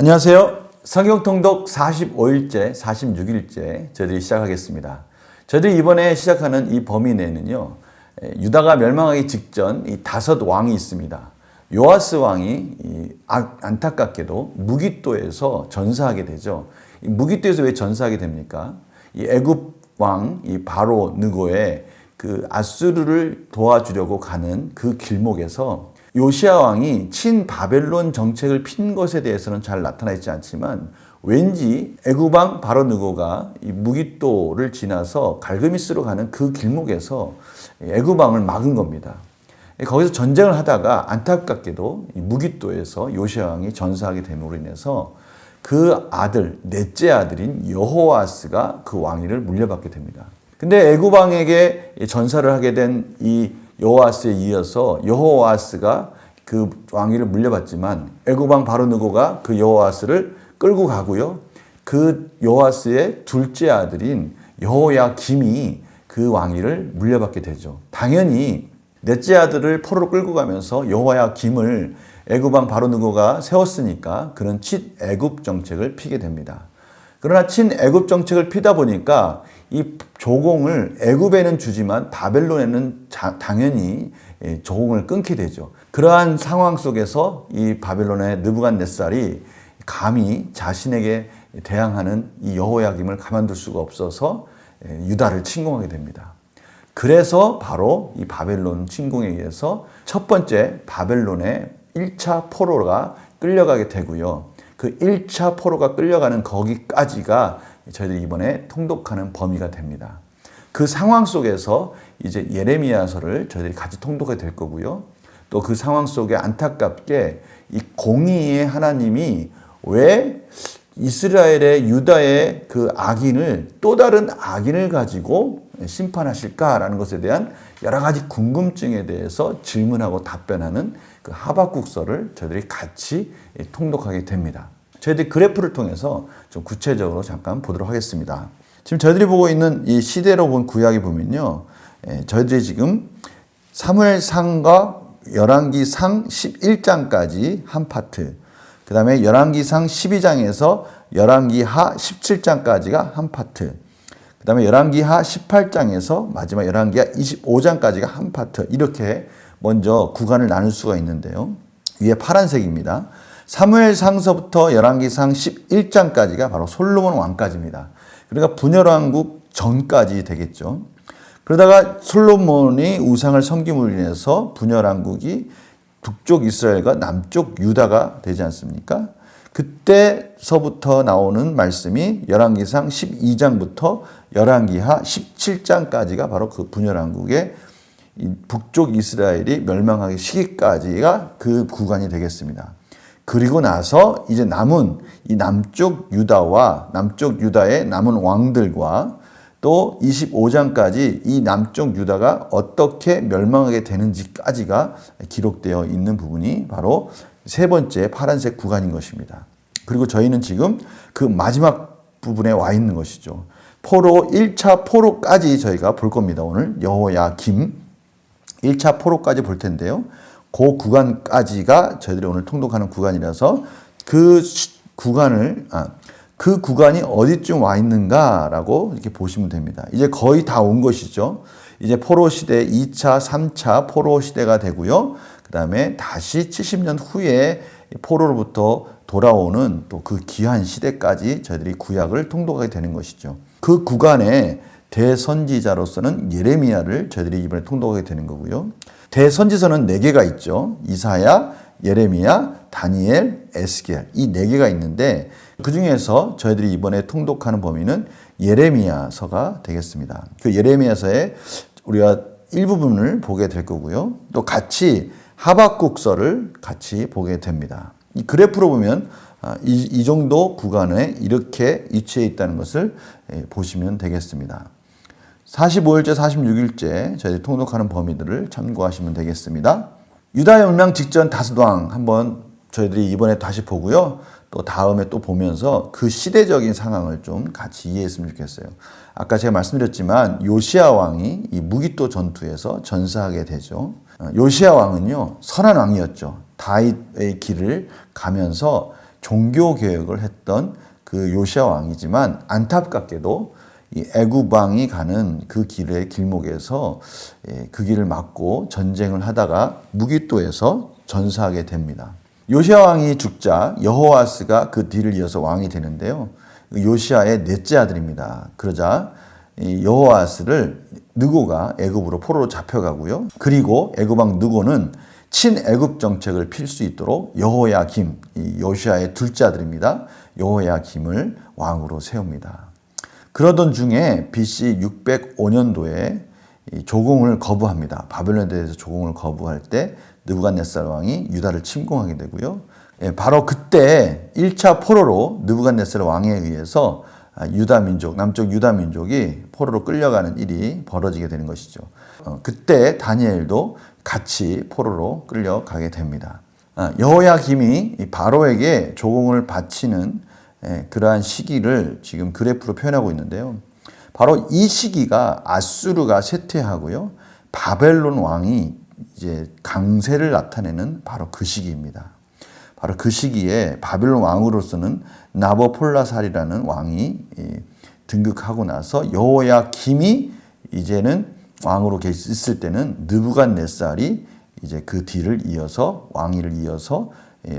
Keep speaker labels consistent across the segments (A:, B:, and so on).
A: 안녕하세요. 성경통독 45일째, 46일째 저희들이 시작하겠습니다. 저희들이 이번에 시작하는 이 범위 내에는요, 유다가 멸망하기 직전 이 5 왕이 있습니다. 요아스 왕이 안타깝게도 무깃도에서 전사하게 되죠. 이 무깃도에서 왜 전사하게 됩니까? 이 애굽 왕, 이 바로 느고의 그 아수르를 도와주려고 가는 그 길목에서 요시야 왕이 친 바벨론 정책을 핀 것에 대해서는 잘 나타나 있지 않지만 왠지 애굽 왕 바로 느고가 이 무깃도를 지나서 갈그미스로 가는 그 길목에서 애굽 왕을 막은 겁니다. 거기서 전쟁을 하다가 안타깝게도 이 무깃도에서 요시야 왕이 전사하게 됨으로 인해서 그 아들, 넷째 아들인 여호아스가 그 왕위를 물려받게 됩니다. 근데 애굽 왕에게 전사를 하게 된 이 여호아스에 이어서 여호아스가 그 왕위를 물려받지만 애굽 왕 바로 느고가 그 여호아스를 끌고 가고요. 그 여호아스의 둘째 아들인 여호야김이 그 왕위를 물려받게 되죠. 당연히 넷째 아들을 포로로 끌고 가면서 여호야김을 애굽 왕 바로 느고가 세웠으니까 그는 친애굽 정책을 피게 됩니다. 그러나 친애굽 정책을 피다 보니까 이 조공을 애굽에는 주지만 바벨론에는 당연히 조공을 끊게 되죠. 그러한 상황 속에서 이 바벨론의 느부갓네살이 감히 자신에게 대항하는 이 여호야김을 가만둘 수가 없어서 유다를 침공하게 됩니다. 그래서 바로 이 바벨론 침공에 의해서 첫 번째 바벨론의 1차 포로가 끌려가게 되고요. 그 1차 포로가 끌려가는 거기까지가 저희들이 이번에 통독하는 범위가 됩니다. 그 상황 속에서 이제 예레미야서를 저희들이 같이 통독하게 될 거고요. 또 그 상황 속에 안타깝게 이 공의의 하나님이 왜 이스라엘의 유다의 그 악인을 또 다른 악인을 가지고 심판하실까라는 것에 대한 여러 가지 궁금증에 대해서 질문하고 답변하는 그 하박국서를 저희들이 같이 통독하게 됩니다. 저희들이 그래프를 통해서 좀 구체적으로 잠깐 보도록 하겠습니다. 지금 저희들이 보고 있는 이 시대로 본 구약이 보면요, 저희들이 지금 사무엘상과 열왕기상 11장까지 한 파트, 그 다음에 열왕기상 12장에서 열왕기하 17장까지가 한 파트, 그 다음에 열왕기하 18장에서 마지막 열왕기하 25장까지가 한 파트, 이렇게 먼저 구간을 나눌 수가 있는데요. 위에 파란색입니다. 사무엘상서부터 열왕기상 11장까지가 바로 솔로몬 왕까지입니다. 그러니까 분열왕국 전까지 되겠죠. 그러다가 솔로몬이 우상을 섬김으로 인해서 분열왕국이 북쪽 이스라엘과 남쪽 유다가 되지 않습니까? 그때서부터 나오는 말씀이 열왕기상 12장부터 열왕기하 17장까지가 바로 그 분열왕국의 북쪽 이스라엘이 멸망하기 시기까지가 그 구간이 되겠습니다. 그리고 나서 이제 남은 이 남쪽 유다와 남쪽 유다의 남은 왕들과 또 25장까지 이 남쪽 유다가 어떻게 멸망하게 되는지까지가 기록되어 있는 부분이 바로 세 번째 파란색 구간인 것입니다. 그리고 저희는 지금 그 마지막 부분에 와 있는 것이죠. 포로 1차 포로까지 저희가 볼 겁니다. 오늘 여호야김 1차 포로까지 볼 텐데요. 그 구간까지가 저희들이 오늘 통독하는 구간이라서 그 구간이 어디쯤 와 있는가라고 이렇게 보시면 됩니다. 이제 거의 다 온 것이죠. 이제 포로 시대 2차, 3차 포로 시대가 되고요. 그 다음에 다시 70년 후에 포로로부터 돌아오는 또 그 귀한 시대까지 저희들이 구약을 통독하게 되는 것이죠. 그 구간에 대선지자로서는 예레미야를 저희들이 이번에 통독하게 되는 거고요. 대선지서는 4개가 있죠. 이사야, 예레미야, 다니엘, 에스겔, 이 4개가 있는데 그 중에서 저희들이 이번에 통독하는 범위는 예레미야서가 되겠습니다. 그 예레미야서에 우리가 일부분을 보게 될 거고요. 또 같이 하박국서를 같이 보게 됩니다. 이 그래프로 보면 이 정도 구간에 이렇게 위치해 있다는 것을 보시면 되겠습니다. 45일째, 46일째 저희들이 통독하는 범위들을 참고하시면 되겠습니다. 유다 멸망 직전 5 왕 한번 저희들이 이번에 다시 보고요. 또 다음에 또 보면서 그 시대적인 상황을 좀 같이 이해했으면 좋겠어요. 아까 제가 말씀드렸지만 요시야 왕이 이 무깃도 전투에서 전사하게 되죠. 요시야 왕은요, 선한 왕이었죠. 다윗의 길을 가면서 종교 개혁을 했던 그 요시야 왕이지만 안타깝게도 이 애굽 왕이 가는 그 길의 길목에서 그 길을 막고 전쟁을 하다가 무기또에서 전사하게 됩니다. 요시야 왕이 죽자 여호아스가 그 뒤를 이어서 왕이 되는데요. 요시야의 넷째 아들입니다. 그러자 이 여호아스를 느고가 애굽으로 포로로 잡혀가고요. 그리고 애굽 왕 느고는 친애굽 정책을 필 수 있도록 여호야김, 이 요시야의 둘째 아들입니다. 여호야김을 왕으로 세웁니다. 그러던 중에 BC 605년도에 조공을 거부합니다. 바벨론에 대해서 조공을 거부할 때 느부갓네살 왕이 유다를 침공하게 되고요. 바로 그때 1차 포로로 느부갓네살 왕에 의해서 유다 민족, 남쪽 유다 민족이 포로로 끌려가는 일이 벌어지게 되는 것이죠. 그때 다니엘도 같이 포로로 끌려가게 됩니다. 여호야김이 바로에게 조공을 바치는 그러한 시기를 지금 그래프로 표현하고 있는데요. 바로 이 시기가 아수르가 쇠퇴하고요. 바벨론 왕이 이제 강세를 나타내는 바로 그 시기입니다. 바로 그 시기에 바벨론 왕으로서는 나보폴라살이라는 왕이 등극하고 나서 여호야김이 이제는 왕으로 있을 때는 느부갓네살이 이제 그 뒤를 이어서 왕위를 이어서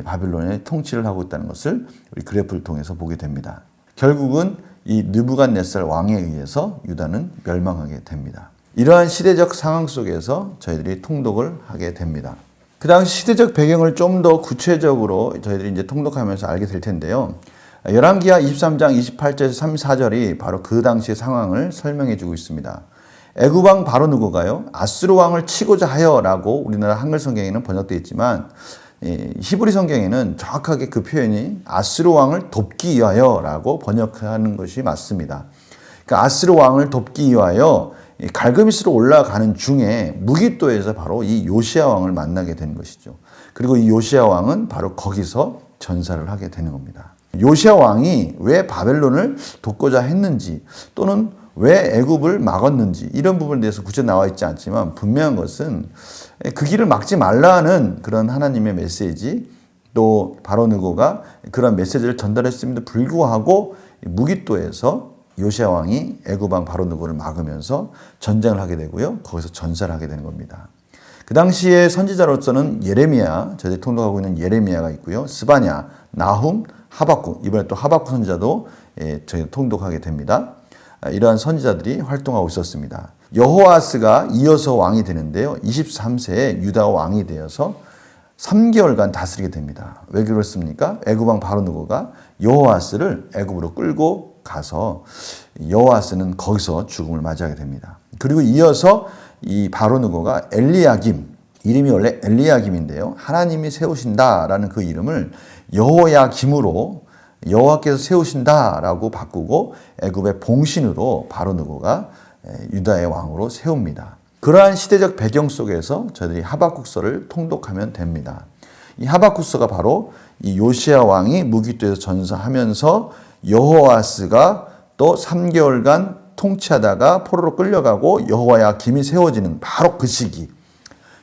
A: 바벨론의 통치를 하고 있다는 것을 우리 그래프를 통해서 보게 됩니다. 결국은 이 느부갓네살 왕에 의해서 유다는 멸망하게 됩니다. 이러한 시대적 상황 속에서 저희들이 통독을 하게 됩니다. 그 당시 시대적 배경을 좀 더 구체적으로 저희들이 이제 통독하면서 알게 될 텐데요. 열왕기하 23장 28절에서 34절이 바로 그 당시의 상황을 설명해 주고 있습니다. 애굽 왕 바로 느고가요, 아수르 왕을 치고자 하여라고 우리나라 한글 성경에는 번역되어 있지만 히브리 성경에는 정확하게 그 표현이 아수르 왕을 돕기 위하여라고 번역하는 것이 맞습니다. 그러니까 아수르 왕을 돕기 위하여 갈그미스로 올라가는 중에 무기또에서 바로 이 요시야 왕을 만나게 되는 것이죠. 그리고 이 요시야 왕은 바로 거기서 전사를 하게 되는 겁니다. 요시야 왕이 왜 바벨론을 돕고자 했는지 또는 왜 애굽을 막았는지 이런 부분에 대해서 구체적으로 나와 있지 않지만 분명한 것은 그 길을 막지 말라는 그런 하나님의 메시지, 또 바로 느고가 그런 메시지를 전달했음에도 불구하고 무기또에서 요시야 왕이 애굽 왕 바로 느고를 막으면서 전쟁을 하게 되고요. 거기서 전사를 하게 되는 겁니다. 그 당시에 선지자로서는 예레미야, 저희들이 통독하고 있는 예레미야가 있고요. 스바냐, 나훔, 하박국, 이번에 또 하박국 선지자도 저희가 통독하게 됩니다. 이러한 선지자들이 활동하고 있었습니다. 여호아스가 이어서 왕이 되는데요. 23세에 유다 왕이 되어서 3개월간 다스리게 됩니다. 왜 그렇습니까? 애굽 왕 바로 느고가 여호아스를 애굽으로 끌고 가서 여호아스는 거기서 죽음을 맞이하게 됩니다. 그리고 이어서 이 바로 느고가 엘리야김, 이름이 원래 엘리야김인데요. 하나님이 세우신다라는 그 이름을 여호야김으로 여호와께서 세우신다라고 바꾸고 애굽의 봉신으로 바로 느고가 유다의 왕으로 세웁니다. 그러한 시대적 배경 속에서 저희들이 하박국서를 통독하면 됩니다. 이 하박국서가 바로 이 요시야 왕이 무기또에서 전사하면서 여호아스가 또 3개월간 통치하다가 포로로 끌려가고 여호야김이 세워지는 바로 그 시기.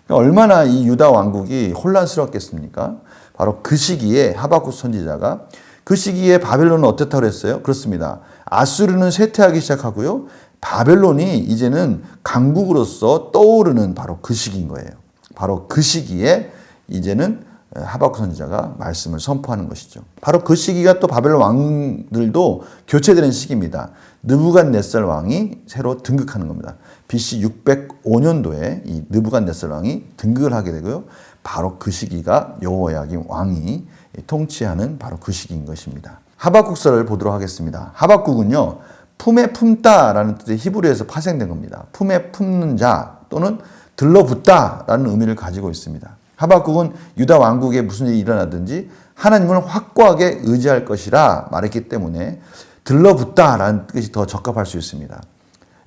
A: 얼마나 이 유다 왕국이 혼란스럽겠습니까? 바로 그 시기에 하박국 선지자가 그 시기에 바벨론은 어떻다고 그랬어요? 그렇습니다. 아수르는 쇠퇴하기 시작하고요. 바벨론이 이제는 강국으로서 떠오르는 바로 그 시기인 거예요. 바로 그 시기에 이제는 하박국 선지자가 말씀을 선포하는 것이죠. 바로 그 시기가 또 바벨론 왕들도 교체되는 시기입니다. 느부갓네살 왕이 새로 등극하는 겁니다. BC 605년도에 이 느부갓네살 왕이 등극을 하게 되고요. 바로 그 시기가 여호야김 왕이 통치하는 바로 그 시기인 것입니다. 하박국서를 보도록 하겠습니다. 하박국은요, 품에 품다라는 뜻의 히브리어에서 파생된 겁니다. 품에 품는 자 또는 들러붙다라는 의미를 가지고 있습니다. 하박국은 유다 왕국에 무슨 일이 일어나든지 하나님을 확고하게 의지할 것이라 말했기 때문에 들러붙다라는 뜻이 더 적합할 수 있습니다.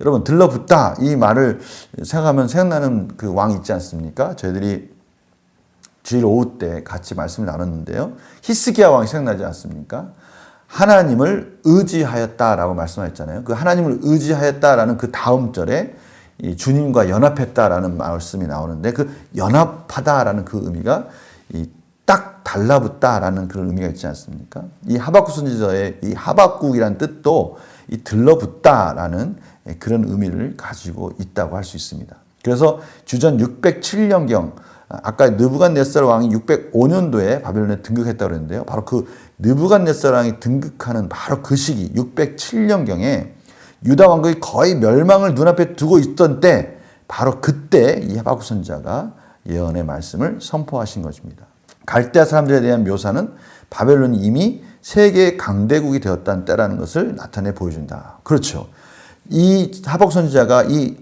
A: 여러분, 들러붙다 이 말을 생각하면 생각나는 그 왕 있지 않습니까? 저희들이 주일 오후 때 같이 말씀을 나눴는데요. 히스기야 왕이 생각나지 않습니까? 하나님을 의지하였다라고 말씀하셨잖아요. 그 하나님을 의지하였다라는 그 다음 절에 이 주님과 연합했다라는 말씀이 나오는데 그 연합하다라는 그 의미가 이 딱 달라붙다라는 그런 의미가 있지 않습니까? 이 하박국 선지자의 이 하박국이라는 뜻도 이 들러붙다라는 그런 의미를 가지고 있다고 할 수 있습니다. 그래서 주전 607년경, 아까 느부갓네살 왕이 605년도에 바벨론에 등극했다고 그랬는데요. 바로 그 느부갓네살 왕이 등극하는 바로 그 시기 607년경에 유다 왕국이 거의 멸망을 눈앞에 두고 있던 때, 바로 그때 이 하박국 선지자가 예언의 말씀을 선포하신 것입니다. 갈대아 사람들에 대한 묘사는 바벨론이 이미 세계의 강대국이 되었다는 때라는 것을 나타내 보여준다. 그렇죠. 이 하박국 선지자가 이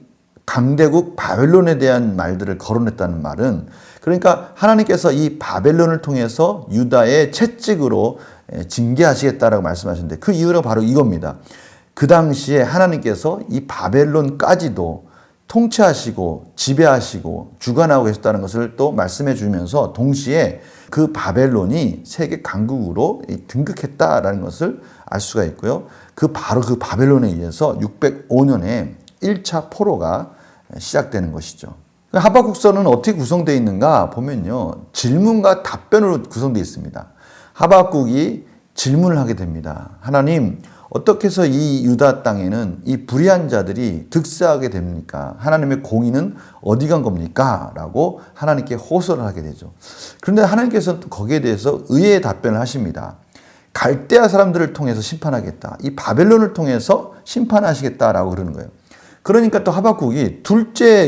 A: 강대국 바벨론에 대한 말들을 거론했다는 말은, 그러니까 하나님께서 이 바벨론을 통해서 유다의 채찍으로 징계하시겠다라고 말씀하셨는데, 그 이유는 바로 이겁니다. 그 당시에 하나님께서 이 바벨론까지도 통치하시고 지배하시고 주관하고 계셨다는 것을 또 말씀해 주면서, 동시에 그 바벨론이 세계 강국으로 등극했다라는 것을 알 수가 있고요. 바로 그 바벨론에 의해서 605년에 1차 포로가 시작되는 것이죠. 하박국서는 어떻게 구성되어 있는가 보면요, 질문과 답변으로 구성되어 있습니다. 하박국이 질문을 하게 됩니다. 하나님, 어떻게 해서 이 유다 땅에는 이 불의한 자들이 득세하게 됩니까? 하나님의 공의는 어디 간 겁니까? 라고 하나님께 호소를 하게 되죠. 그런데 하나님께서는 또 거기에 대해서 의외의 답변을 하십니다. 갈대아 사람들을 통해서 심판하겠다. 이 바벨론을 통해서 심판하시겠다라고 그러는 거예요. 그러니까 또 하박국이 둘째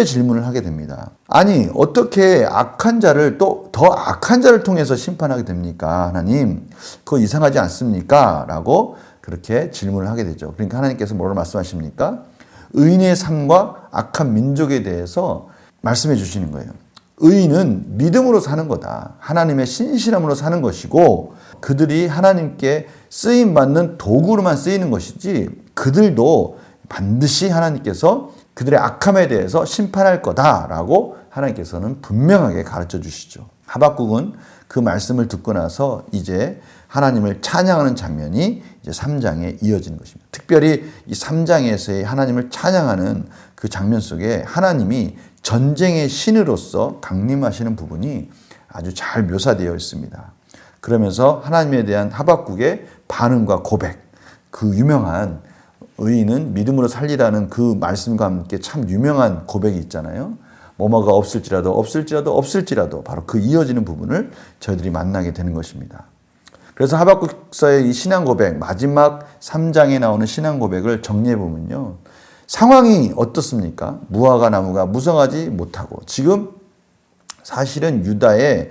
A: 질문을 하게 됩니다. 아니, 어떻게 악한 자를 또 더 악한 자를 통해서 심판하게 됩니까? 하나님, 그거 이상하지 않습니까? 라고 그렇게 질문을 하게 되죠. 그러니까 하나님께서 뭐라고 말씀하십니까? 의인의 삶과 악한 민족에 대해서 말씀해 주시는 거예요. 의인은 믿음으로 사는 거다. 하나님의 신실함으로 사는 것이고, 그들이 하나님께 쓰임받는 도구로만 쓰이는 것이지, 그들도 반드시 하나님께서 그들의 악함에 대해서 심판할 거다라고 하나님께서는 분명하게 가르쳐 주시죠. 하박국은 그 말씀을 듣고 나서 이제 하나님을 찬양하는 장면이 이제 3장에 이어지는 것입니다. 특별히 이 3장에서의 하나님을 찬양하는 그 장면 속에 하나님이 전쟁의 신으로서 강림하시는 부분이 아주 잘 묘사되어 있습니다. 그러면서 하나님에 대한 하박국의 반응과 고백, 그 유명한 의인은 믿음으로 살리라는 그 말씀과 함께 참 유명한 고백이 있잖아요. 뭐뭐가 없을지라도 바로 그 이어지는 부분을 저희들이 만나게 되는 것입니다. 그래서 하박국서의 이 신앙 고백, 마지막 3장에 나오는 신앙 고백을 정리해 보면요, 상황이 어떻습니까? 무화과 나무가 무성하지 못하고, 지금 사실은 유다의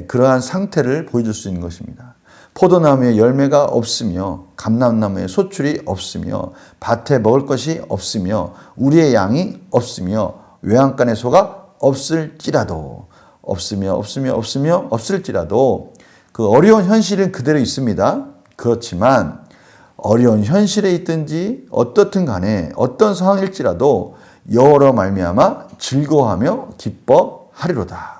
A: 그러한 상태를 보여줄 수 있는 것입니다. 포도나무에 열매가 없으며 감람나무에 소출이 없으며 밭에 먹을 것이 없으며 우리의 양이 없으며 외양간의 소가 없을지라도 그 어려운 현실은 그대로 있습니다. 그렇지만 어려운 현실에 있든지 어떻든 간에 어떤 상황일지라도 여호와로 말미암아 즐거워하며 기뻐하리로다.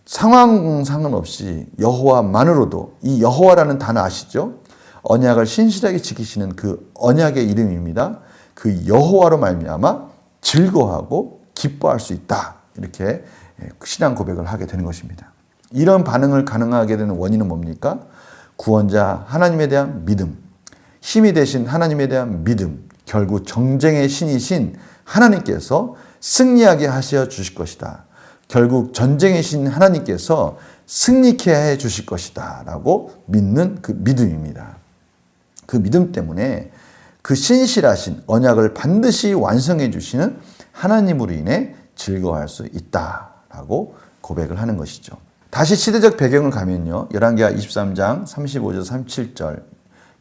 A: 상황 상관없이 여호와만으로도, 이 여호와라는 단어 아시죠? 언약을 신실하게 지키시는 그 언약의 이름입니다. 그 여호와로 말미암아 즐거워하고 기뻐할 수 있다. 이렇게 신앙 고백을 하게 되는 것입니다. 이런 반응을 가능하게 되는 원인은 뭡니까? 구원자 하나님에 대한 믿음, 힘이 되신 하나님에 대한 믿음, 결국 정쟁의 신이신 하나님께서 승리하게 하셔 주실 것이다. 결국 전쟁의 신 하나님께서 승리케 해 주실 것이다 라고 믿는 그 믿음입니다. 그 믿음 때문에 그 신실하신 언약을 반드시 완성해 주시는 하나님으로 인해 즐거워할 수 있다라고 고백을 하는 것이죠. 다시 시대적 배경을 가면요, 열왕기하 23장 35절 37절,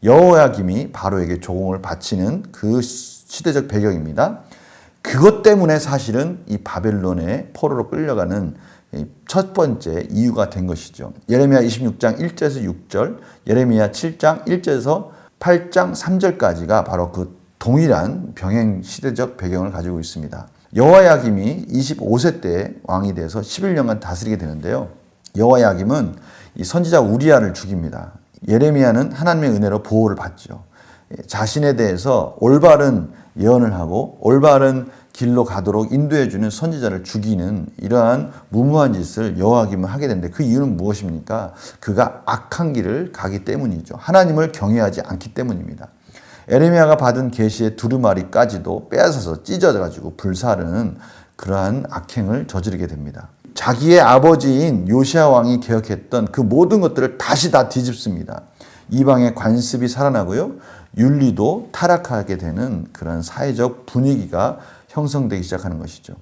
A: 여호야김이 바로에게 조공을 바치는 그 시대적 배경입니다. 그것 때문에 사실은 이 바벨론의 포로로 끌려가는 첫 번째 이유가 된 것이죠. 예레미야 26장 1절에서 6절, 예레미야 7장 1절에서 8장 3절까지가 바로 그 동일한 병행 시대적 배경을 가지고 있습니다. 여호야김이 25세 때 왕이 돼서 11년간 다스리게 되는데요. 여호야김은 이 선지자 우리야를 죽입니다. 예레미야는 하나님의 은혜로 보호를 받죠. 자신에 대해서 올바른 예언을 하고 올바른 길로 가도록 인도해주는 선지자를 죽이는 이러한 무모한 짓을 여호야김은 하게 되는데 그 이유는 무엇입니까? 그가 악한 길을 가기 때문이죠. 하나님을 경외하지 않기 때문입니다. 에레미야가 받은 계시의 두루마리까지도 빼앗아서 찢어져가지고 불사르는 그러한 악행을 저지르게 됩니다. 자기의 아버지인 요시야 왕이 개혁했던 그 모든 것들을 다시 다 뒤집습니다. 이방의 관습이 살아나고요. 윤리도 타락하게 되는 그런 사회적 분위기가 형성되기 시작하는 것이죠.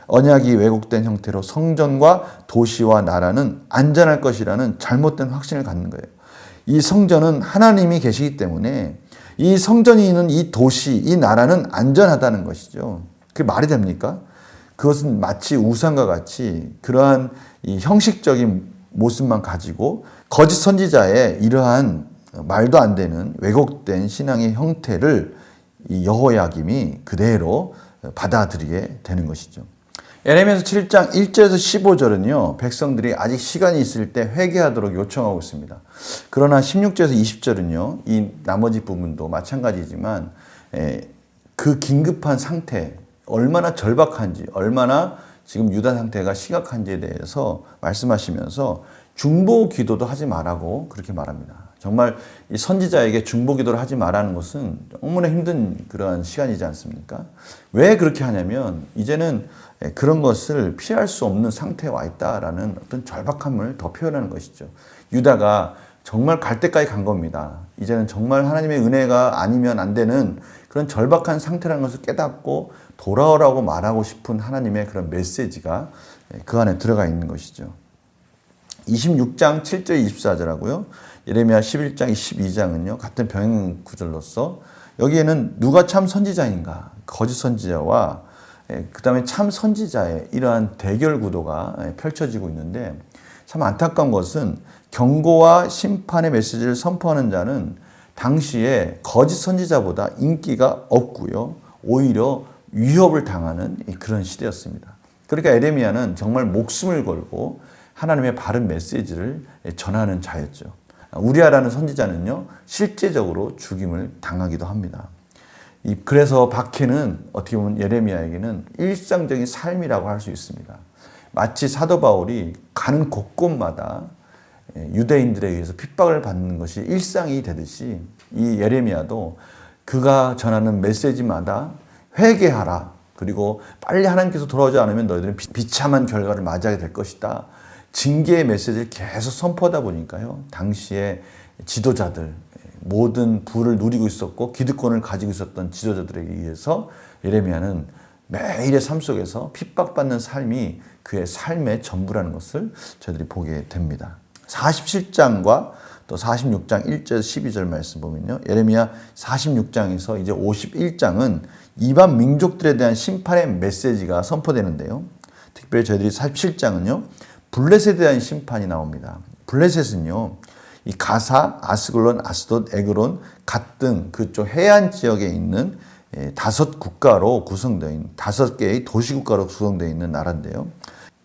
A: 언약이 왜곡된 형태로 성전과 도시와 나라는 안전할 것이라는 잘못된 확신을 갖는 거예요. 이 성전은 하나님이 계시기 때문에 이 성전이 있는 이 도시, 이 나라는 안전하다는 것이죠. 그게 말이 됩니까? 그것은 마치 우상과 같이 그러한 이 형식적인 모습만 가지고 거짓 선지자의 이러한 말도 안 되는 왜곡된 신앙의 형태를 이 여호야김이 그대로 받아들이게 되는 것이죠. 에레미야서 7장 1절에서 15절은요. 백성들이 아직 시간이 있을 때 회개하도록 요청하고 있습니다. 그러나 16절에서 20절은요. 이 나머지 부분도 마찬가지지만 그 긴급한 상태, 얼마나 절박한지, 얼마나 지금 유다 상태가 심각한지에 대해서 말씀하시면서 중보 기도도 하지 말라고 그렇게 말합니다. 정말 이 선지자에게 중보 기도를 하지 말라는 것은 너무나 힘든 그러한 시간이지 않습니까? 왜 그렇게 하냐면 이제는 그런 것을 피할 수 없는 상태에 와 있다라는 어떤 절박함을 더 표현하는 것이죠. 유다가 정말 갈 때까지 간 겁니다. 이제는 정말 하나님의 은혜가 아니면 안 되는 그런 절박한 상태라는 것을 깨닫고 돌아오라고 말하고 싶은 하나님의 그런 메시지가 그 안에 들어가 있는 것이죠. 26장 7절 24절하고요. 예레미야 11장 22장은요. 같은 병행 구절로서 여기에는 누가 참 선지자인가, 거짓 선지자와 그 다음에 참 선지자의 이러한 대결 구도가 펼쳐지고 있는데 참 안타까운 것은 경고와 심판의 메시지를 선포하는 자는 당시에 거짓 선지자보다 인기가 없고요. 오히려 위협을 당하는 그런 시대였습니다. 그러니까 에레미야는 정말 목숨을 걸고 하나님의 바른 메시지를 전하는 자였죠. 우리아라는 선지자는요, 실제적으로 죽임을 당하기도 합니다. 그래서 박해는 어떻게 보면 예레미야에게는 일상적인 삶이라고 할 수 있습니다. 마치 사도 바울이 가는 곳곳마다 유대인들에 의해서 핍박을 받는 것이 일상이 되듯이 이 예레미야도 그가 전하는 메시지마다 회개하라. 그리고 빨리 하나님께서 돌아오지 않으면 너희들은 비참한 결과를 맞이하게 될 것이다. 징계의 메시지를 계속 선포하다 보니까요. 당시에 지도자들, 모든 부를 누리고 있었고 기득권을 가지고 있었던 지도자들에게 의해서 예레미야는 매일의 삶 속에서 핍박받는 삶이 그의 삶의 전부라는 것을 저희들이 보게 됩니다. 47장과 또 46장 1절 12절 말씀 보면요. 예레미야 46장에서 이제 51장은 이방 민족들에 대한 심판의 메시지가 선포되는데요. 특별히 저희들이 47장은요. 블레셋에 대한 심판이 나옵니다. 블레셋은요. 이 가사, 아스글론, 아스돗, 에그론, 갓 등 그쪽 해안 지역에 있는 5국가로 구성되어 있는 5개의 도시국가로 구성되어 있는 나라인데요.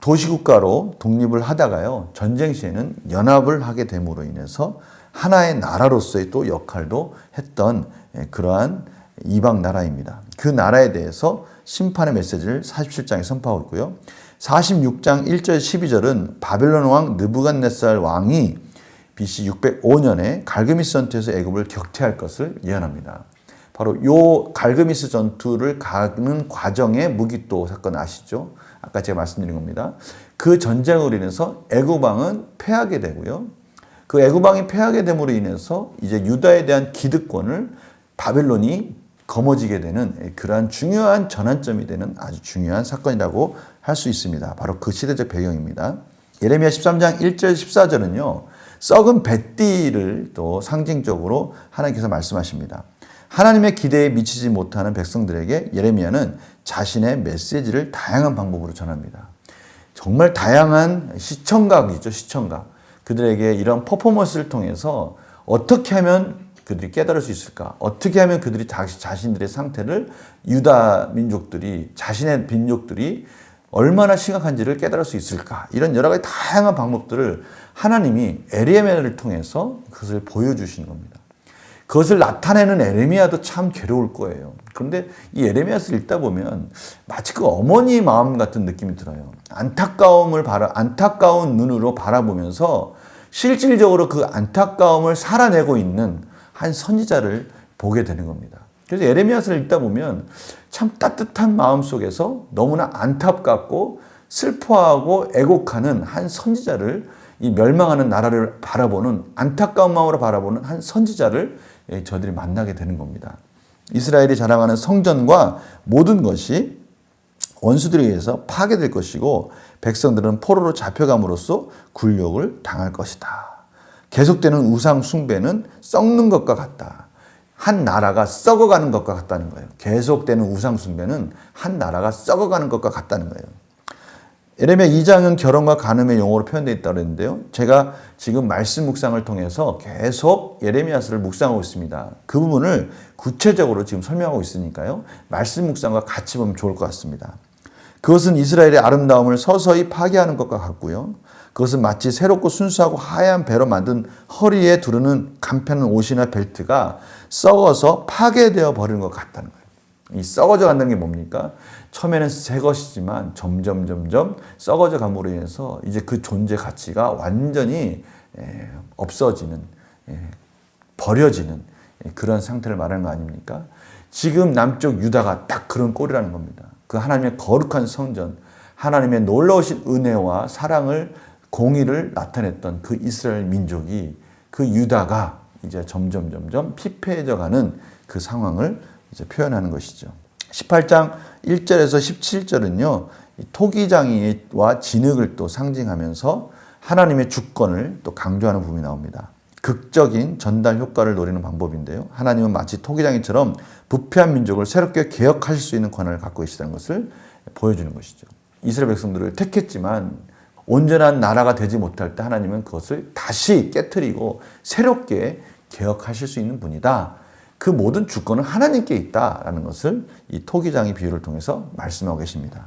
A: 도시국가로 독립을 하다가요. 전쟁 시에는 연합을 하게 됨으로 인해서 하나의 나라로서의 또 역할도 했던 그러한 이방 나라입니다. 그 나라에 대해서 심판의 메시지를 47장에 선포하고 있고요. 46장 1절 12절은 바벨론 왕 느부갓네살 왕이 BC 605년에 갈그미스 전투에서 애굽을 격퇴할 것을 예언합니다. 바로 요 갈그미스 전투를 가는 과정의 무기또 사건 아시죠? 아까 제가 말씀드린 겁니다. 그 전쟁으로 인해서 애굽 왕은 패하게 되고요. 그 애굽 왕이 패하게 됨으로 인해서 이제 유다에 대한 기득권을 바벨론이 거머쥐게 되는 그러한 중요한 전환점이 되는 아주 중요한 사건이라고 할 수 있습니다. 바로 그 시대적 배경입니다. 예레미야 13장 1절 14절은요. 썩은 뱃띠를 또 상징적으로 하나님께서 말씀하십니다. 하나님의 기대에 미치지 못하는 백성들에게 예레미야는 자신의 메시지를 다양한 방법으로 전합니다. 정말 다양한 시청각이죠. 시청각. 그들에게 이런 퍼포먼스를 통해서 어떻게 하면 그들이 깨달을 수 있을까? 어떻게 하면 그들이 자신들의 상태를 유다 민족들이 자신의 민족들이 얼마나 심각한지를 깨달을 수 있을까? 이런 여러 가지 다양한 방법들을 하나님이 에레미야를 통해서 그것을 보여주시는 겁니다. 그것을 나타내는 에레미야도 참 괴로울 거예요. 그런데 이 예레미야서를 읽다 보면 마치 그 어머니 마음 같은 느낌이 들어요. 안타까운 눈으로 바라보면서 실질적으로 그 안타까움을 살아내고 있는 한 선지자를 보게 되는 겁니다. 그래서 예레미야서를 읽다 보면 참 따뜻한 마음 속에서 너무나 안타깝고 슬퍼하고 애곡하는 한 선지자를, 이 멸망하는 나라를 바라보는, 안타까운 마음으로 바라보는 한 선지자를 저들이 만나게 되는 겁니다. 이스라엘이 자랑하는 성전과 모든 것이 원수들에 의해서 파괴될 것이고 백성들은 포로로 잡혀감으로써 굴욕을 당할 것이다. 계속되는 우상 숭배는 썩는 것과 같다. 한 나라가 썩어가는 것과 같다는 거예요. 계속되는 우상 숭배는 한 나라가 썩어가는 것과 같다는 거예요. 예레미야 2장은 결혼과 간음의 용어로 표현되어 있다고 했는데요. 제가 지금 말씀 묵상을 통해서 계속 예레미야서를 묵상하고 있습니다. 그 부분을 구체적으로 지금 설명하고 있으니까요. 말씀 묵상과 같이 보면 좋을 것 같습니다. 그것은 이스라엘의 아름다움을 서서히 파괴하는 것과 같고요. 그것은 마치 새롭고 순수하고 하얀 배로 만든 허리에 두르는 간편한 옷이나 벨트가 썩어서 파괴되어 버리는 것 같다는 거예요. 이 썩어져 간다는 게 뭡니까? 처음에는 새 것이지만 점점 썩어져 감으로 인해서 이제 그 존재 가치가 완전히 없어지는, 버려지는 그런 상태를 말하는 거 아닙니까? 지금 남쪽 유다가 딱 그런 꼴이라는 겁니다. 그 하나님의 거룩한 성전, 하나님의 놀라우신 은혜와 사랑을, 공의를 나타냈던 그 이스라엘 민족이, 그 유다가 이제 점점 피폐해져 가는 그 상황을 이제 표현하는 것이죠. 18장 1절에서 17절은요, 토기장이와 진흙을 또 상징하면서 하나님의 주권을 또 강조하는 부분이 나옵니다. 극적인 전달 효과를 노리는 방법인데요. 하나님은 마치 토기장이처럼 부패한 민족을 새롭게 개혁할 수 있는 권한을 갖고 계시다는 것을 보여주는 것이죠. 이스라엘 백성들을 택했지만 온전한 나라가 되지 못할 때 하나님은 그것을 다시 깨트리고 새롭게 개혁하실 수 있는 분이다. 그 모든 주권은 하나님께 있다라는 것을 이 토기장의 비유를 통해서 말씀하고 계십니다.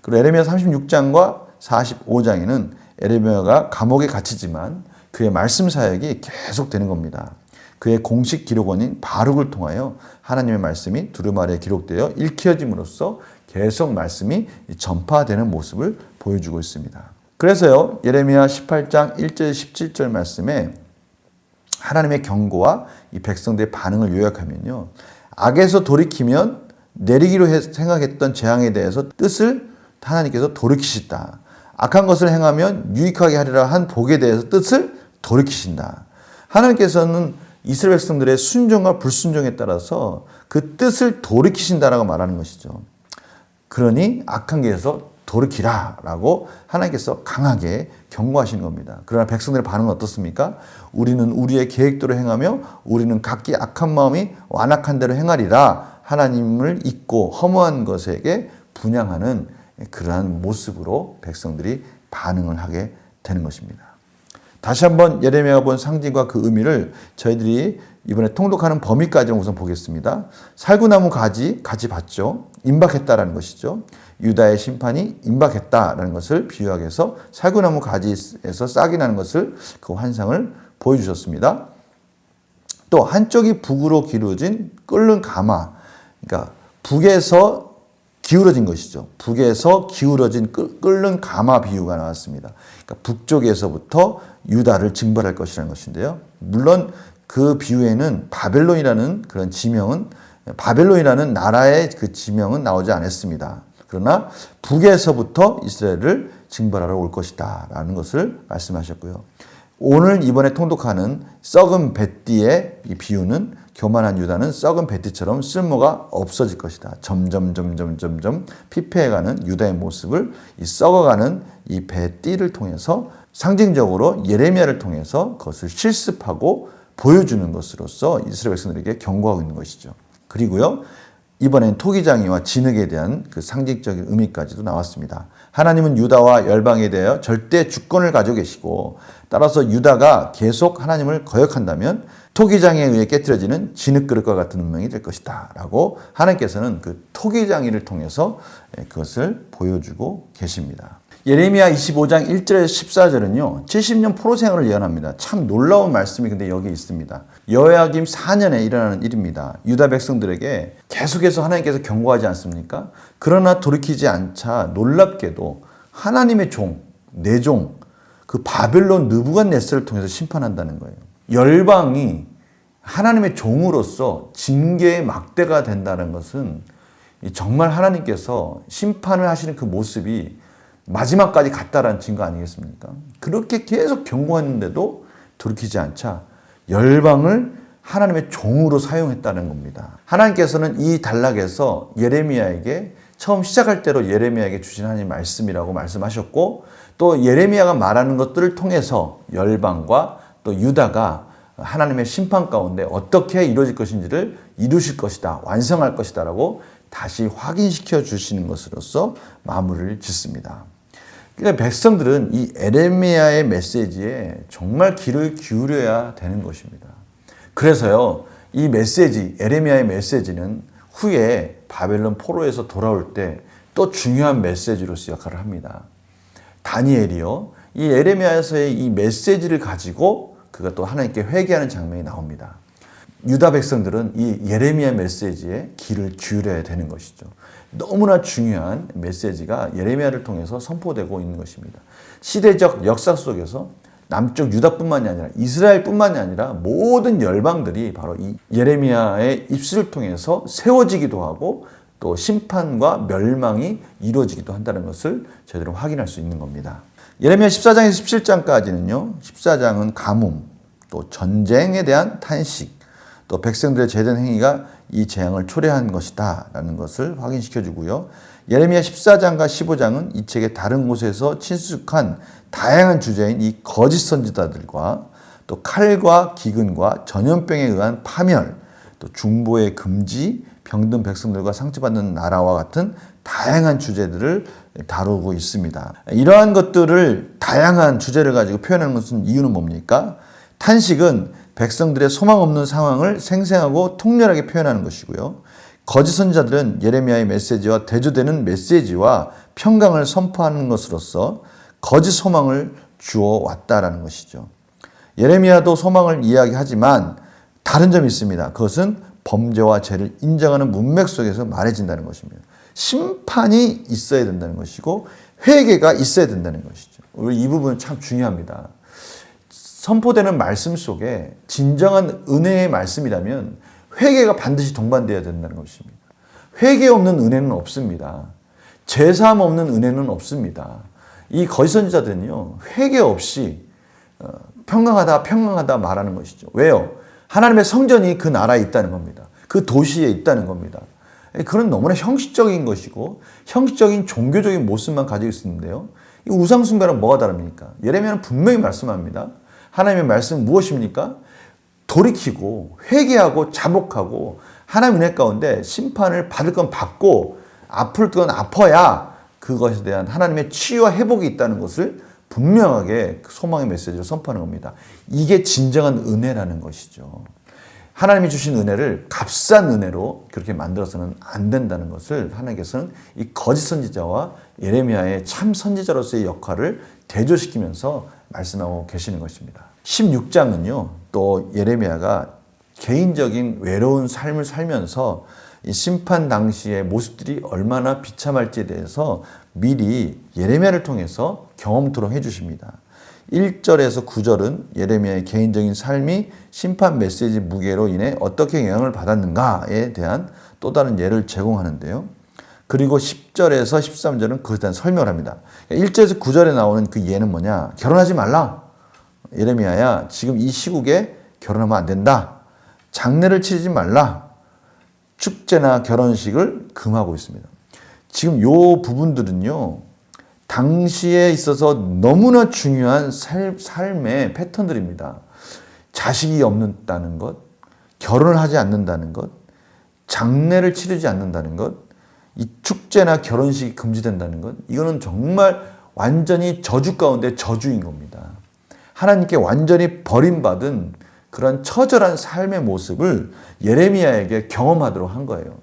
A: 그리고 에레미야 36장과 45장에는 에레미야가 감옥에 갇히지만 그의 말씀 사역이 계속되는 겁니다. 그의 공식 기록원인 바룩을 통하여 하나님의 말씀이 두루마리에 기록되어 읽혀짐으로써 계속 말씀이 전파되는 모습을 보여주고 있습니다. 그래서요, 예레미야 18장 1절 17절 말씀에 하나님의 경고와 이 백성들의 반응을 요약하면요, 악에서 돌이키면 내리기로 생각했던 재앙에 대해서 뜻을 하나님께서 돌이키시다. 악한 것을 행하면 유익하게 하리라 한 복에 대해서 뜻을 돌이키신다. 하나님께서는 이스라엘 백성들의 순종과 불순종에 따라서 그 뜻을 돌이키신다라고 말하는 것이죠. 그러니 악한 길에서 돌이키라라고 하나님께서 강하게 경고하시는 겁니다. 그러나 백성들의 반응은 어떻습니까? 우리는 우리의 계획대로 행하며 우리는 각기 악한 마음이 완악한 대로 행하리라, 하나님을 잊고 허무한 것에게 분향하는 그러한 모습으로 백성들이 반응을 하게 되는 것입니다. 다시 한번 예레미야가 본 상징과 그 의미를 저희들이 이번에 통독하는 범위까지 우선 보겠습니다. 살구나무 가지 봤죠. 임박했다라는 것이죠. 유다의 심판이 임박했다라는 것을 비유하게 해서 살구나무 가지에서 싹이 나는 것을, 그 환상을 보여주셨습니다. 또 한쪽이 북으로 기울어진 끓는 가마, 그러니까 북에서 기울어진 것이죠. 북에서 기울어진 끓는 가마 비유가 나왔습니다. 그러니까 북쪽에서부터 유다를 징벌할 것이라는 것인데요. 물론 그 비유에는 바벨론이라는 그런 지명은, 바벨론이라는 나라의 그 지명은 나오지 않았습니다. 그러나 북에서부터 이스라엘을 징벌하러 올 것이다 라는 것을 말씀하셨고요. 오늘 이번에 통독하는 썩은 뱃띠의 이 비유는 교만한 유다는 썩은 뱃띠처럼 쓸모가 없어질 것이다. 점점 피폐해가는 유다의 모습을 이 썩어가는 이 뱃띠를 통해서 상징적으로 예레미야를 통해서 그것을 실습하고 보여주는 것으로서 이스라엘 백성들에게 경고하고 있는 것이죠. 그리고요, 이번엔 토기장이와 진흙에 대한 그 상징적인 의미까지도 나왔습니다. 하나님은 유다와 열방에 대하여 절대 주권을 가지고 계시고, 따라서 유다가 계속 하나님을 거역한다면 토기장에 의해 깨트려지는 진흙그릇과 같은 운명이 될 것이다 라고 하나님께서는 그 토기장이를 통해서 그것을 보여주고 계십니다. 예레미야 25장 1절에서 14절은요. 70년 포로 생활을 예언합니다. 참 놀라운 말씀이 근데 여기 있습니다. 여호야김 4년에 일어나는 일입니다. 유다 백성들에게 계속해서 하나님께서 경고하지 않습니까? 그러나 돌이키지 않자 놀랍게도 하나님의 종, 내 종, 그 바벨론 느부갓네살을 통해서 심판한다는 거예요. 열방이 하나님의 종으로서 징계의 막대가 된다는 것은 정말 하나님께서 심판을 하시는 그 모습이 마지막까지 갔다라는 증거 아니겠습니까? 그렇게 계속 경고했는데도 돌이키지 않자 열방을 하나님의 종으로 사용했다는 겁니다. 하나님께서는 이 단락에서 예레미야에게 처음 시작할 때로 예레미야에게 주신 하나님의 말씀이라고 말씀하셨고 또 예레미야가 말하는 것들을 통해서 열방과 또 유다가 하나님의 심판 가운데 어떻게 이루어질 것인지를 이루실 것이다, 완성할 것이다 라고 다시 확인시켜 주시는 것으로서 마무리를 짓습니다. 그러니까 백성들은 이 예레미야의 메시지에 정말 귀를 기울여야 되는 것입니다. 그래서요, 이 메시지, 예레미야의 메시지는 후에 바벨론 포로에서 돌아올 때 또 중요한 메시지로서 역할을 합니다. 다니엘이요, 이 예레미야에서의 이 메시지를 가지고 그가 또 하나님께 회개하는 장면이 나옵니다. 유다 백성들은 이 예레미야 메시지에 귀를 기울여야 되는 것이죠. 너무나 중요한 메시지가 예레미야를 통해서 선포되고 있는 것입니다. 시대적 역사 속에서 남쪽 유다뿐만이 아니라 이스라엘뿐만이 아니라 모든 열방들이 바로 이 예레미야의 입술을 통해서 세워지기도 하고 또 심판과 멸망이 이루어지기도 한다는 것을 저희들은 확인할 수 있는 겁니다. 예레미야 14장에서 17장까지는요. 14장은 가뭄, 또 전쟁에 대한 탄식, 또 백성들의 죄된 행위가 이 재앙을 초래한 것이다 라는 것을 확인시켜 주고요. 예레미야 14장과 15장은 이 책의 다른 곳에서 친숙한 다양한 주제인 이 거짓 선지자들과 또 칼과 기근과 전염병에 의한 파멸, 또 중보의 금지, 병든 백성들과 상처받는 나라와 같은 다양한 주제들을 다루고 있습니다. 이러한 것들을 다양한 주제를 가지고 표현하는 것은 이유는 뭡니까? 탄식은 백성들의 소망 없는 상황을 생생하고 통렬하게 표현하는 것이고요. 거짓 선지자들은 예레미야의 메시지와 대조되는 메시지와 평강을 선포하는 것으로서 거짓 소망을 주어 왔다라는 것이죠. 예레미야도 소망을 이야기하지만 다른 점이 있습니다. 그것은 범죄와 죄를 인정하는 문맥 속에서 말해진다는 것입니다. 심판이 있어야 된다는 것이고 회개가 있어야 된다는 것이죠. 우리 이 부분은 참 중요합니다. 선포되는 말씀 속에 진정한 은혜의 말씀이라면 회개가 반드시 동반되어야 된다는 것입니다. 회개 없는 은혜는 없습니다. 죄사함 없는 은혜는 없습니다. 이 거짓 선지자들은요, 회개 없이 평강하다 말하는 것이죠. 왜요? 하나님의 성전이 그 나라에 있다는 겁니다. 그 도시에 있다는 겁니다. 그런 너무나 형식적인 것이고 형식적인 종교적인 모습만 가지고 있었는데요. 이 우상숭배랑 뭐가 다릅니까? 예레미야는 분명히 말씀합니다. 하나님의 말씀은 무엇입니까? 돌이키고 회개하고 자복하고 하나님 은혜 가운데 심판을 받을 건 받고 아플 건 아파야 그것에 대한 하나님의 치유와 회복이 있다는 것을 분명하게 소망의 메시지를 선포하는 겁니다. 이게 진정한 은혜라는 것이죠. 하나님이 주신 은혜를 값싼 은혜로 그렇게 만들어서는 안 된다는 것을 하나님께서는 이 거짓 선지자와 예레미야의 참 선지자로서의 역할을 대조시키면서 말씀하고 계시는 것입니다. 16장은요, 또 예레미야가 개인적인 외로운 삶을 살면서 이 심판 당시의 모습들이 얼마나 비참할지에 대해서 미리 예레미야를 통해서 경험토록 해주십니다. 1절에서 9절은 예레미야의 개인적인 삶이 심판 메시지 무게로 인해 어떻게 영향을 받았는가에 대한 또 다른 예를 제공하는데요. 그리고 10절에서 13절은 그것에 대한 설명을 합니다. 1절에서 9절에 나오는 그 예는 뭐냐? 결혼하지 말라. 예레미야야, 지금 이 시국에 결혼하면 안 된다. 장례를 치르지 말라. 축제나 결혼식을 금하고 있습니다. 지금 요 부분들은요, 당시에 있어서 너무나 중요한 삶의 패턴들입니다. 자식이 없는다는 것, 결혼을 하지 않는다는 것, 장례를 치르지 않는다는 것, 이 축제나 결혼식이 금지된다는 것, 이거는 정말 완전히 저주 가운데 저주인 겁니다. 하나님께 완전히 버림받은 그런 처절한 삶의 모습을 예레미야에게 경험하도록 한 거예요.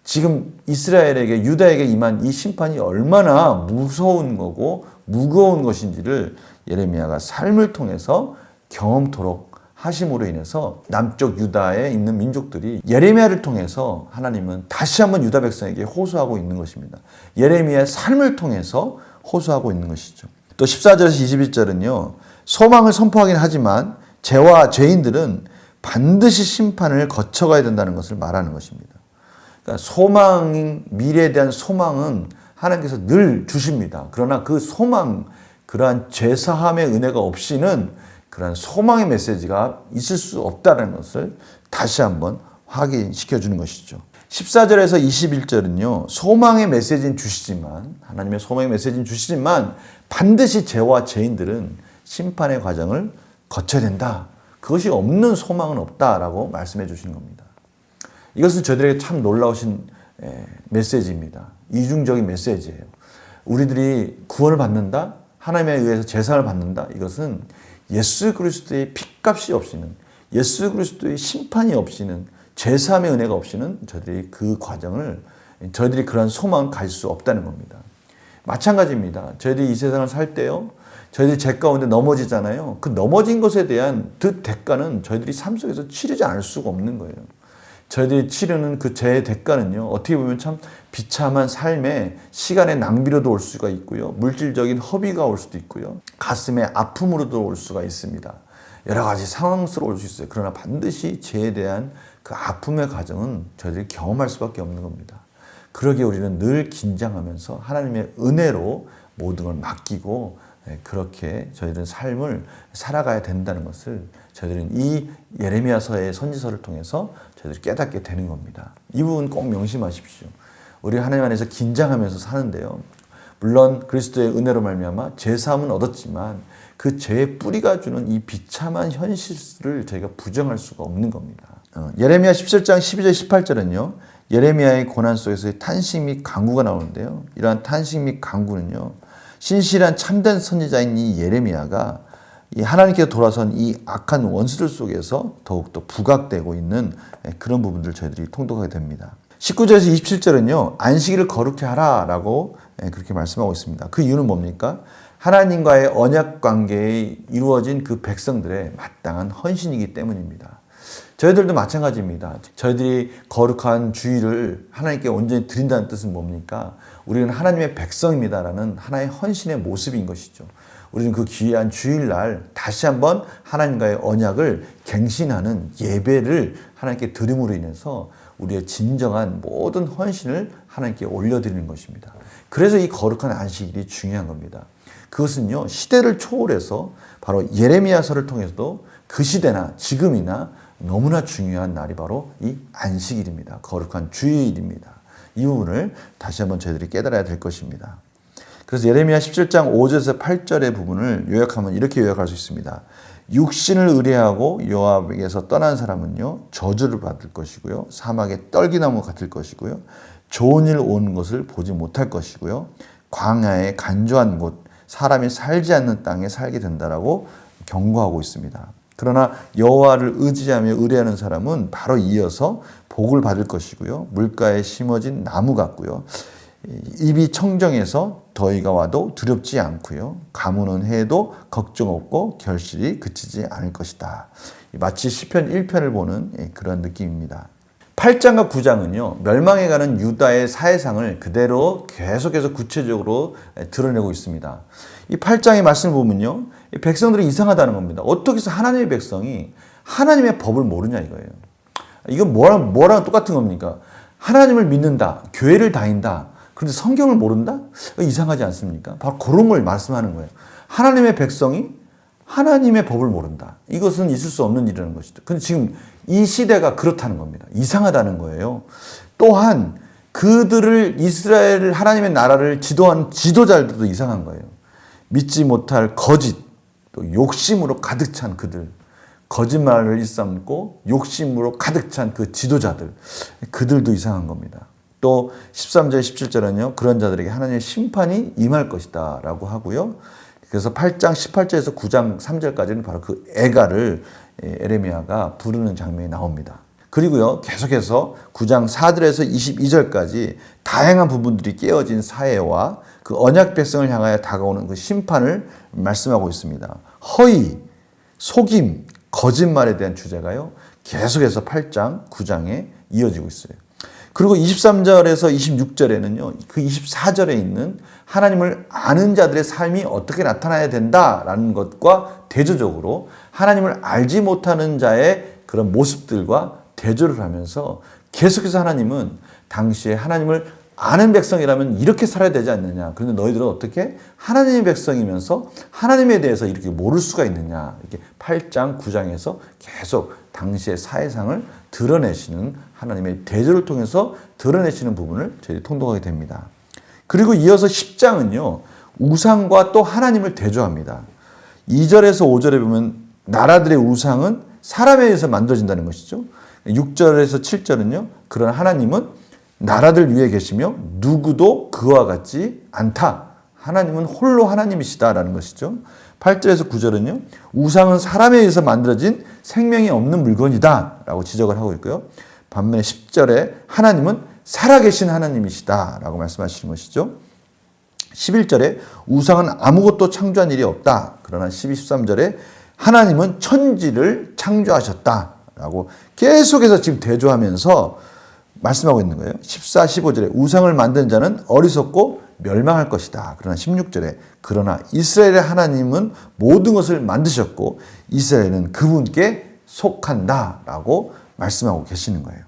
A: 지금 이스라엘에게, 유다에게 임한 이 심판이 얼마나 무서운 거고 무거운 것인지를 예레미야가 삶을 통해서 경험토록 하심으로 인해서 남쪽 유다에 있는 민족들이 예레미야를 통해서 하나님은 다시 한번 유다 백성에게 호소하고 있는 것입니다. 예레미야의 삶을 통해서 호소하고 있는 것이죠. 또 14절에서 21절은요. 소망을 선포하긴 하지만 죄와 죄인들은 반드시 심판을 거쳐가야 된다는 것을 말하는 것입니다. 그러니까 미래에 대한 소망은 하나님께서 늘 주십니다. 그러나 그 소망, 그러한 죄사함의 은혜가 없이는 그러한 소망의 메시지가 있을 수 없다는 것을 다시 한번 확인시켜 주는 것이죠. 14절에서 21절은요. 소망의 메시지는 주시지만, 하나님의 소망의 메시지는 주시지만 반드시 죄와 죄인들은 심판의 과정을 거쳐야 된다. 그것이 없는 소망은 없다라고 말씀해 주시는 겁니다. 이것은 저희들에게 참 놀라우신 메시지입니다. 이중적인 메시지예요. 우리들이 구원을 받는다? 하나님에 의해서 제사를 받는다? 이것은 예수 그리스도의 핏값이 없이는, 예수 그리스도의 심판이 없이는, 죄사함의 은혜가 없이는 저희들이 그 과정을, 저희들이 그런 소망을 가질 수 없다는 겁니다. 마찬가지입니다. 저희들이 이 세상을 살 때요, 저희들이 죄 가운데 넘어지잖아요. 그 넘어진 것에 대한 그 대가는 저희들이 삶 속에서 치르지 않을 수가 없는 거예요. 저희들이 치르는 그 죄의 대가는요, 어떻게 보면 참 비참한 삶에 시간의 낭비로도 올 수가 있고요, 물질적인 허비가 올 수도 있고요, 가슴의 아픔으로도 올 수가 있습니다. 여러 가지 상황스러워 올 수 있어요. 그러나 반드시 죄에 대한 그 아픔의 과정은 저희들이 경험할 수밖에 없는 겁니다. 그러기에 우리는 늘 긴장하면서 하나님의 은혜로 모든 걸 맡기고 그렇게 저희들은 삶을 살아가야 된다는 것을 저희들은 이 예레미야서의 선지서를 통해서 저희들이 깨닫게 되는 겁니다. 이 부분 꼭 명심하십시오. 우리 하나님 안에서 긴장하면서 사는데요. 물론 그리스도의 은혜로 말미암아 죄사함은 얻었지만 그 죄의 뿌리가 주는 이 비참한 현실을 저희가 부정할 수가 없는 겁니다. 예레미야 17장 12절 18절은요. 예레미야의 고난 속에서의 탄식 및 간구가 나오는데요. 이러한 탄식 및 간구는요. 신실한 참된 선지자인 이 예레미야가 이 하나님께서 돌아선 이 악한 원수들 속에서 더욱더 부각되고 있는 그런 부분들을 저희들이 통독하게 됩니다. 19절에서 27절은요. 안식일을 거룩히 하라라고 그렇게 말씀하고 있습니다. 그 이유는 뭡니까? 하나님과의 언약 관계에 이루어진 그 백성들의 마땅한 헌신이기 때문입니다. 저희들도 마찬가지입니다. 저희들이 거룩한 주일을 하나님께 온전히 드린다는 뜻은 뭡니까? 우리는 하나님의 백성입니다라는 하나의 헌신의 모습인 것이죠. 우리는 그 귀한 주일날 다시 한번 하나님과의 언약을 갱신하는 예배를 하나님께 드림으로 인해서 우리의 진정한 모든 헌신을 하나님께 올려드리는 것입니다. 그래서 이 거룩한 안식일이 중요한 겁니다. 그것은요, 시대를 초월해서 바로 예레미야서를 통해서도 그 시대나 지금이나 너무나 중요한 날이 바로 이 안식일입니다. 거룩한 주일입니다. 이 부분을 다시 한번 저희들이 깨달아야 될 것입니다. 그래서 예레미야 17장 5절에서 8절의 부분을 요약하면 이렇게 요약할 수 있습니다. 육신을 의뢰하고 여호와에게서 떠난 사람은요, 저주를 받을 것이고요, 사막의 떨기나무 같을 것이고요, 좋은 일 오는 것을 보지 못할 것이고요, 광야의 간조한 곳, 사람이 살지 않는 땅에 살게 된다라고 경고하고 있습니다. 그러나 여호와를 의지하며 의뢰하는 사람은 바로 이어서 복을 받을 것이고요, 물가에 심어진 나무 같고요, 입이 청정해서 더위가 와도 두렵지 않고요, 가무는 해도 걱정 없고 결실이 그치지 않을 것이다. 마치 시편 1편을 보는 그런 느낌입니다. 8장과 9장은요, 멸망해가는 유다의 사회상을 그대로 계속해서 구체적으로 드러내고 있습니다. 이 8장의 말씀을 보면요, 백성들이 이상하다는 겁니다. 어떻게 해서 하나님의 백성이 하나님의 법을 모르냐 이거예요. 이건 뭐랑 똑같은 겁니까? 하나님을 믿는다, 교회를 다닌다, 그런데 성경을 모른다? 이상하지 않습니까? 바로 그런 걸 말씀하는 거예요. 하나님의 백성이 하나님의 법을 모른다. 이것은 있을 수 없는 일이라는 것이죠. 근데 지금 이 시대가 그렇다는 겁니다. 이상하다는 거예요. 또한 그들을 이스라엘 하나님의 나라를 지도하는 지도자들도 이상한 거예요. 믿지 못할 거짓, 또 욕심으로 가득 찬 그들, 거짓말을 일삼고 욕심으로 가득 찬 그 지도자들, 그들도 이상한 겁니다. 또 13절, 17절은요. 그런 자들에게 하나님의 심판이 임할 것이다 라고 하고요. 그래서 8장 18절에서 9장 3절까지는 바로 그 애가를 예레미야가 부르는 장면이 나옵니다. 그리고요, 계속해서 9장 4절에서 22절까지 다양한 부분들이 깨어진 사회와 그 언약 백성을 향하여 다가오는 그 심판을 말씀하고 있습니다. 허위, 속임, 거짓말에 대한 주제가요, 계속해서 8장, 9장에 이어지고 있어요. 그리고 23절에서 26절에는요, 그 24절에 있는 하나님을 아는 자들의 삶이 어떻게 나타나야 된다라는 것과 대조적으로 하나님을 알지 못하는 자의 그런 모습들과 대조를 하면서 계속해서 하나님은 당시에 하나님을 아는 백성이라면 이렇게 살아야 되지 않느냐. 그런데 너희들은 어떻게 하나님의 백성이면서 하나님에 대해서 이렇게 모를 수가 있느냐. 이렇게 8장, 9장에서 계속 당시의 사회상을 드러내시는 하나님의 대조를 통해서 드러내시는 부분을 저희들이 통독하게 됩니다. 그리고 이어서 10장은요. 우상과 또 하나님을 대조합니다. 2절에서 5절에 보면 나라들의 우상은 사람에 의해서 만들어진다는 것이죠. 6절에서 7절은요. 그런 하나님은 나라들 위에 계시며 누구도 그와 같지 않다. 하나님은 홀로 하나님이시다라는 것이죠. 8절에서 9절은요. 우상은 사람에 의해서 만들어진 생명이 없는 물건이다 라고 지적을 하고 있고요. 반면에 10절에 하나님은 살아계신 하나님이시다 라고 말씀하시는 것이죠. 11절에 우상은 아무것도 창조한 일이 없다. 그러나 12, 13절에 하나님은 천지를 창조하셨다 라고 계속해서 지금 대조하면서 말씀하고 있는 거예요. 14, 15절에 우상을 만든 자는 어리석고 멸망할 것이다. 그러나 16절에 그러나 이스라엘의 하나님은 모든 것을 만드셨고 이스라엘은 그분께 속한다 라고 말씀하고 계시는 거예요.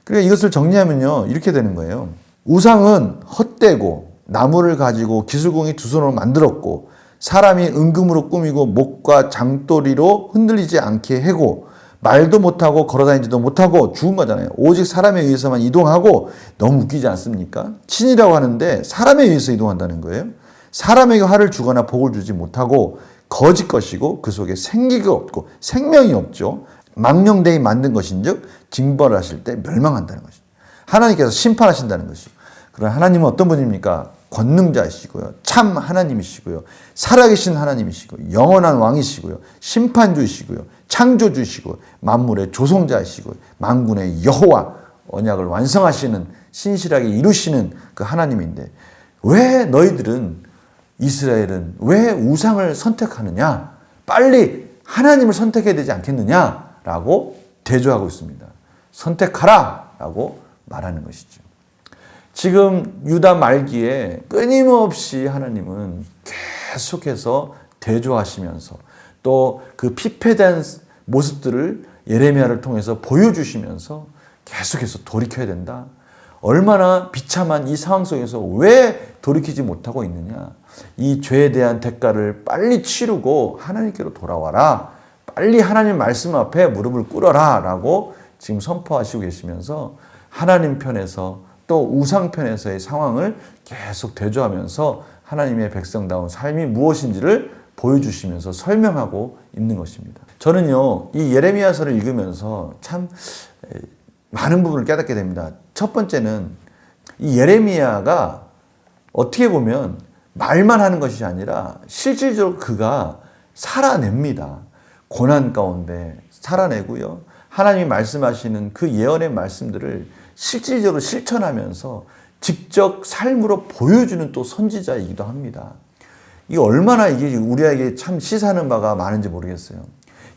A: 그러니까 이것을 정리하면요, 이렇게 되는 거예요. 우상은 헛되고 나무를 가지고 기술공이 두 손으로 만들었고 사람이 은금으로 꾸미고 목과 장도리로 흔들리지 않게 해고 말도 못하고 걸어다니지도 못하고 죽은 거잖아요. 오직 사람에 의해서만 이동하고, 너무 웃기지 않습니까? 신이라고 하는데 사람에 의해서 이동한다는 거예요. 사람에게 화를 주거나 복을 주지 못하고 거짓 것이고 그 속에 생기가 없고 생명이 없죠. 망령되이 만든 것인즉 징벌을 하실 때 멸망한다는 것이죠. 하나님께서 심판하신다는 것이죠. 그러나 하나님은 어떤 분입니까? 권능자이시고요. 참 하나님이시고요. 살아계신 하나님이시고 영원한 왕이시고요. 심판주이시고요. 창조주이시고 만물의 조성자이시고 만군의 여호와, 언약을 완성하시는 신실하게 이루시는 그 하나님인데 왜 너희들은, 이스라엘은 왜 우상을 선택하느냐? 빨리 하나님을 선택해야 되지 않겠느냐라고 대조하고 있습니다. 선택하라 라고 말하는 것이죠. 지금 유다 말기에 끊임없이 하나님은 계속해서 대조하시면서 또 그 피폐된 모습들을 예레미야를 통해서 보여주시면서 계속해서 돌이켜야 된다. 얼마나 비참한 이 상황 속에서 왜 돌이키지 못하고 있느냐. 이 죄에 대한 대가를 빨리 치르고 하나님께로 돌아와라. 빨리 하나님 말씀 앞에 무릎을 꿇어라 라고 지금 선포하시고 계시면서 하나님 편에서 또 우상 편에서의 상황을 계속 대조하면서 하나님의 백성다운 삶이 무엇인지를 보여주시면서 설명하고 있는 것입니다. 저는요, 이 예레미야서를 읽으면서 참 많은 부분을 깨닫게 됩니다. 첫 번째는 이 예레미야가 어떻게 보면 말만 하는 것이 아니라 실질적으로 그가 살아냅니다. 고난 가운데 살아내고요. 하나님이 말씀하시는 그 예언의 말씀들을 실질적으로 실천하면서 직접 삶으로 보여주는 또 선지자이기도 합니다. 이게 얼마나 이게 우리에게 참 시사하는 바가 많은지 모르겠어요.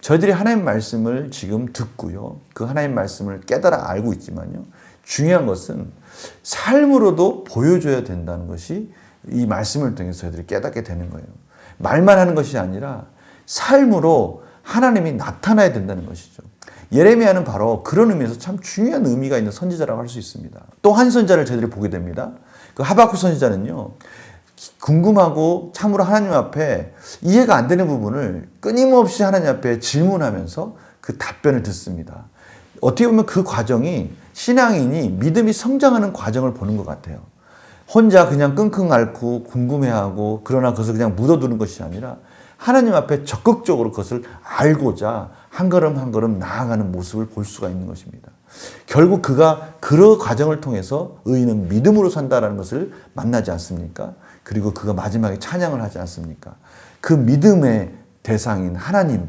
A: 저희들이 하나님 말씀을 지금 듣고요. 그 하나님 말씀을 깨달아 알고 있지만요. 중요한 것은 삶으로도 보여줘야 된다는 것이 이 말씀을 통해서 저희들이 깨닫게 되는 거예요. 말만 하는 것이 아니라 삶으로 하나님이 나타나야 된다는 것이죠. 예레미야는 바로 그런 의미에서 참 중요한 의미가 있는 선지자라고 할 수 있습니다. 또 한 선지자를 저희들이 보게 됩니다. 그 하박국 선지자는요. 궁금하고 참으로 하나님 앞에 이해가 안 되는 부분을 끊임없이 하나님 앞에 질문하면서 그 답변을 듣습니다. 어떻게 보면 그 과정이 신앙인이 믿음이 성장하는 과정을 보는 것 같아요. 혼자 그냥 끙끙 앓고 궁금해하고 그러나 그것을 그냥 묻어두는 것이 아니라 하나님 앞에 적극적으로 그것을 알고자 한 걸음 한 걸음 나아가는 모습을 볼 수가 있는 것입니다. 결국 그가 그 과정을 통해서 의인은 믿음으로 산다라는 것을 만나지 않습니까? 그리고 그가 마지막에 찬양을 하지 않습니까? 그 믿음의 대상인 하나님,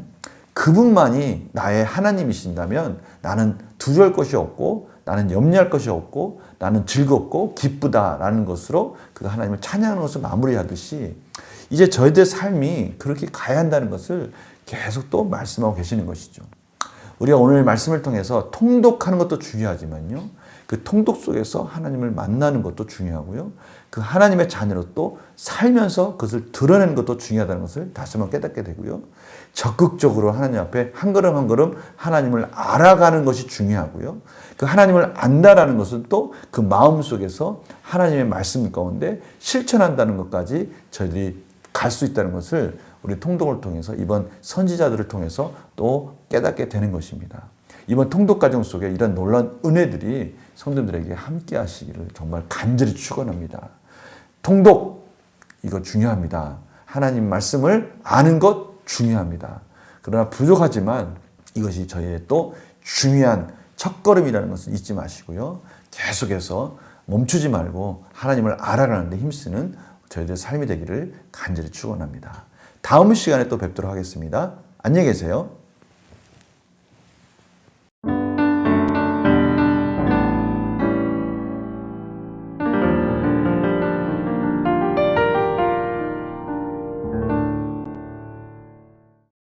A: 그분만이 나의 하나님이신다면 나는 두려울 것이 없고 나는 염려할 것이 없고 나는 즐겁고 기쁘다라는 것으로 그 하나님을 찬양하는 것을 마무리하듯이 이제 저희들의 삶이 그렇게 가야 한다는 것을 계속 또 말씀하고 계시는 것이죠. 우리가 오늘 말씀을 통해서 통독하는 것도 중요하지만요. 그 통독 속에서 하나님을 만나는 것도 중요하고요. 그 하나님의 자녀로 또 살면서 그것을 드러내는 것도 중요하다는 것을 다시 한번 깨닫게 되고요. 적극적으로 하나님 앞에 한 걸음 한 걸음 하나님을 알아가는 것이 중요하고요. 그 하나님을 안다라는 것은 또 그 마음 속에서 하나님의 말씀 가운데 실천한다는 것까지 저희들이 갈 수 있다는 것을 우리 통독을 통해서 이번 선지자들을 통해서 또 깨닫게 되는 것입니다. 이번 통독 과정 속에 이런 놀라운 은혜들이 성도들에게 함께 하시기를 정말 간절히 축원합니다. 통독 이거 중요합니다. 하나님 말씀을 아는 것 중요합니다. 그러나 부족하지만 이것이 저희의 또 중요한 첫걸음이라는 것을 잊지 마시고요. 계속해서 멈추지 말고 하나님을 알아가는 데 힘쓰는 저희들의 삶이 되기를 간절히 축원합니다. 다음 시간에 또 뵙도록 하겠습니다. 안녕히 계세요.